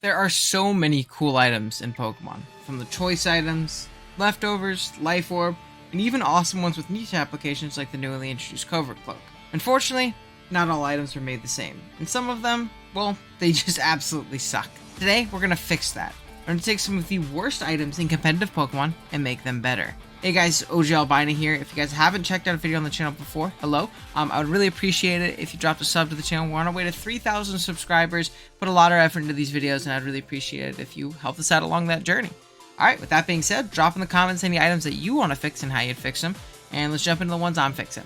There are so many cool items in Pokemon, from the choice items, leftovers, life orb, and even awesome ones with niche applications like the newly introduced Covert Cloak. Unfortunately, not all items are made the same, and some of them, well, they just absolutely suck. Today, we're gonna fix that. We're gonna take some of the worst items in competitive Pokemon and make them better. Hey guys, OG Albina here. If you guys haven't checked out a video on the channel before, hello. I would really appreciate it if you dropped a sub to the channel. We're on our way to 3,000 subscribers. Put a lot of effort into these videos, and I'd really appreciate it if you help us out along that journey. Alright, with that being said, drop in the comments any items that you want to fix and how you'd fix them, and let's jump into the ones I'm fixing.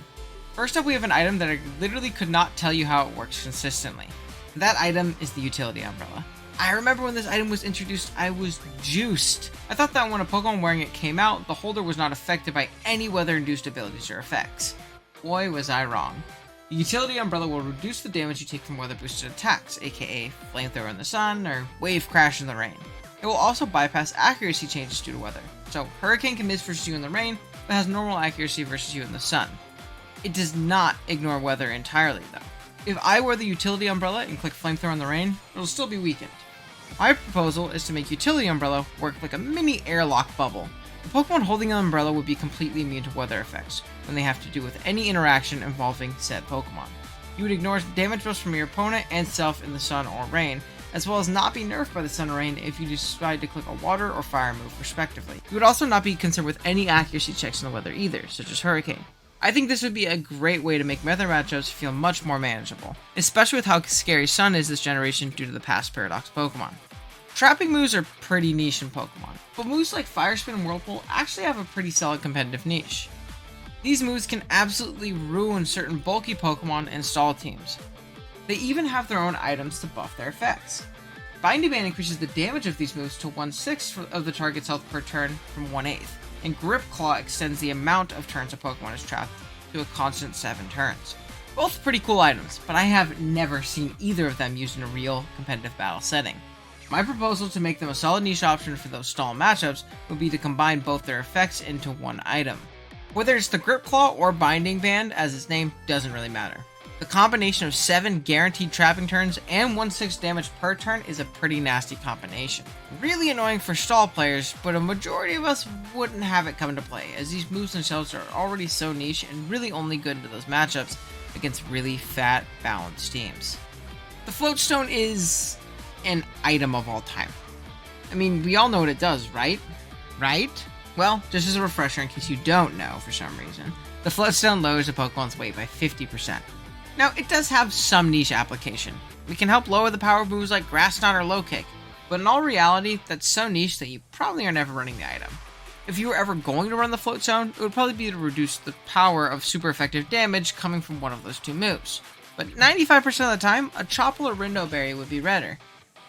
First up, we have an item that I literally could not tell you how it works consistently. That item is the Utility Umbrella. I remember when this item was introduced, I was juiced. I thought that when a Pokemon wearing it came out, the holder was not affected by any weather-induced abilities or effects. Boy, was I wrong. The Utility Umbrella will reduce the damage you take from weather-boosted attacks, aka Flamethrower in the Sun or Wave Crash in the Rain. It will also bypass accuracy changes due to weather, so Hurricane can miss versus you in the rain, but has normal accuracy versus you in the sun. It does not ignore weather entirely, though. If I wear the Utility Umbrella and click Flamethrower in the Rain, it'll still be weakened. My proposal is to make Utility Umbrella work like a mini airlock bubble. The Pokemon holding an umbrella would be completely immune to weather effects when they have to do with any interaction involving said Pokemon. You would ignore damage buffs from your opponent and self in the sun or rain, as well as not be nerfed by the sun or rain if you decide to click a water or fire move respectively. You would also not be concerned with any accuracy checks in the weather either, such as Hurricane. I think this would be a great way to make weather matchups feel much more manageable, especially with how scary Sun is this generation due to the past Paradox Pokemon. Trapping moves are pretty niche in Pokemon, but moves like Fire Spin and Whirlpool actually have a pretty solid competitive niche. These moves can absolutely ruin certain bulky Pokemon and stall teams. They even have their own items to buff their effects. Binding Band increases the damage of these moves to 1/6 of the target's health per turn from 1/8, and Grip Claw extends the amount of turns a Pokemon is trapped to a constant 7 turns. Both pretty cool items, but I have never seen either of them used in a real competitive battle setting. My proposal to make them a solid niche option for those stall matchups would be to combine both their effects into one item. Whether it's the Grip Claw or Binding Band, as its name, doesn't really matter. The combination of 7 guaranteed trapping turns and 1/6 damage per turn is a pretty nasty combination. Really annoying for stall players, but a majority of us wouldn't have it come into play, as these moves themselves are already so niche and really only good into those matchups against really fat, balanced teams. The Float Stone is an item of all time. I mean, we all know what it does, right? Right? Well, just as a refresher in case you don't know for some reason, the Float Stone lowers a Pokemon's weight by 50%. Now, it does have some niche application. It can help lower the power of moves like Grass Knot or Low Kick, but in all reality, that's so niche that you probably are never running the item. If you were ever going to run the Float Stone, it would probably be to reduce the power of super effective damage coming from one of those two moves. But 95% of the time, a Chople or Rindo Berry would be better.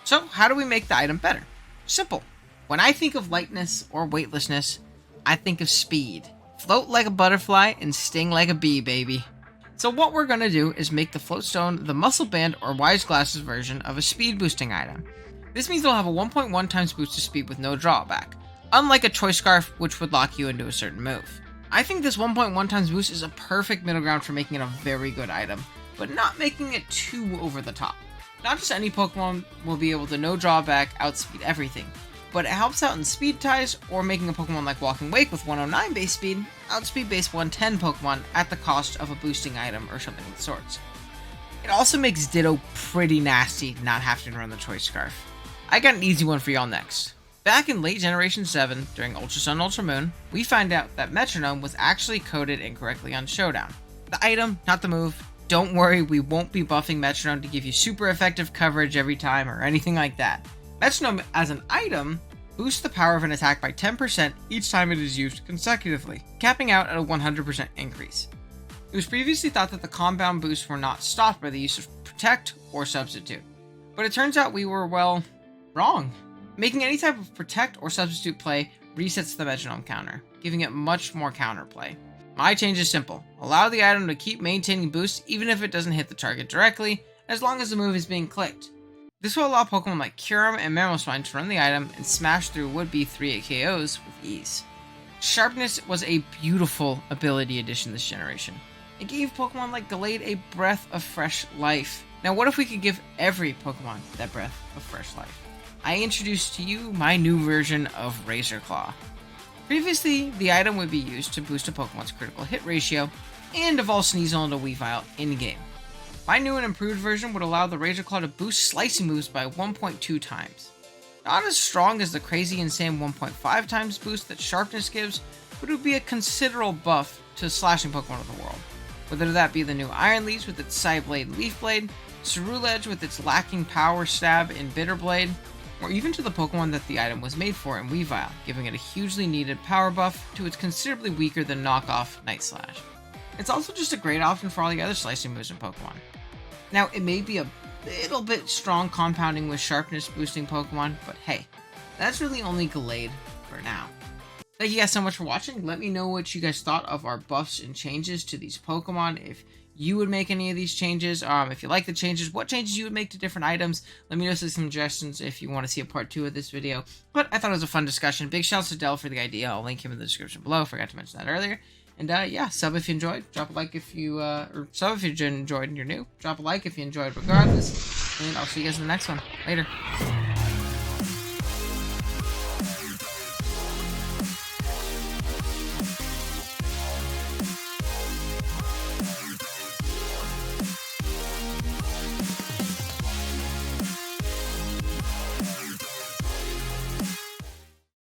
So, how do we make the item better? Simple. When I think of lightness or weightlessness, I think of speed. Float like a butterfly and sting like a bee, baby. So what we're going to do is make the Float Stone the Muscle Band or Wise Glasses version of a speed boosting item. This means it'll have a 1.1 times boost to speed with no drawback, unlike a Choice Scarf which would lock you into a certain move. I think this 1.1 times boost is a perfect middle ground for making it a very good item, but not making it too over the top. Not just any Pokemon will be able to no drawback outspeed everything, but it helps out in speed ties or making a Pokemon like Walking Wake with 109 base speed outspeed base 110 Pokemon at the cost of a boosting item or something of the sorts. It also makes Ditto pretty nasty not having to run the Choice Scarf. I got an easy one for y'all next. Back in late Generation 7, during Ultra Sun Ultra Moon, we find out that Metronome was actually coded incorrectly on Showdown. The item, not the move. Don't worry, we won't be buffing Metronome to give you super effective coverage every time or anything like that. Metronome as an item boosts the power of an attack by 10% each time it is used consecutively, capping out at a 100% increase. It was previously thought that the compound boosts were not stopped by the use of Protect or Substitute, but it turns out we were, well, wrong. Making any type of Protect or Substitute play resets the Metronome counter, giving it much more counterplay. My change is simple. Allow the item to keep maintaining boosts even if it doesn't hit the target directly, as long as the move is being clicked. This will allow Pokemon like Kyurem and Mamoswine to run the item and smash through would-be 3-8 KOs with ease. Sharpness was a beautiful ability addition this generation. It gave Pokemon like Gallade a breath of fresh life. Now what if we could give every Pokemon that breath of fresh life? I introduced to you my new version of Razor Claw. Previously, the item would be used to boost a Pokemon's critical hit ratio and evolve Sneasel into Weavile in-game. My new and improved version would allow the Razor Claw to boost slicing moves by 1.2 times. Not as strong as the crazy insane 1.5 times boost that Sharpness gives, but it would be a considerable buff to slashing Pokemon of the world. Whether that be the new Iron Leaves with its Psyblade Leaf Blade, Ceruledge with its lacking Power Stab in Bitter Blade, or even to the Pokemon that the item was made for in Weavile, giving it a hugely needed power buff to its considerably weaker than knockoff Night Slash. It's also just a great option for all the other slicing moves in Pokemon. Now, it may be a little bit strong compounding with Sharpness boosting Pokemon, but hey, that's really only Gallade for now. Thank you guys so much for watching. Let me know what you guys thought of our buffs and changes to these Pokemon. If you would make any of these changes, if you like the changes, what changes you would make to different items. Let me know some suggestions if you want to see a part 2 of this video. But I thought it was a fun discussion. Big shouts to Dell for the idea. I'll link him in the description below. Forgot to mention that earlier. And yeah, sub if you enjoyed. Drop a like if you, or sub if you enjoyed and you're new. Drop a like if you enjoyed regardless. And I'll see you guys in the next one. Later.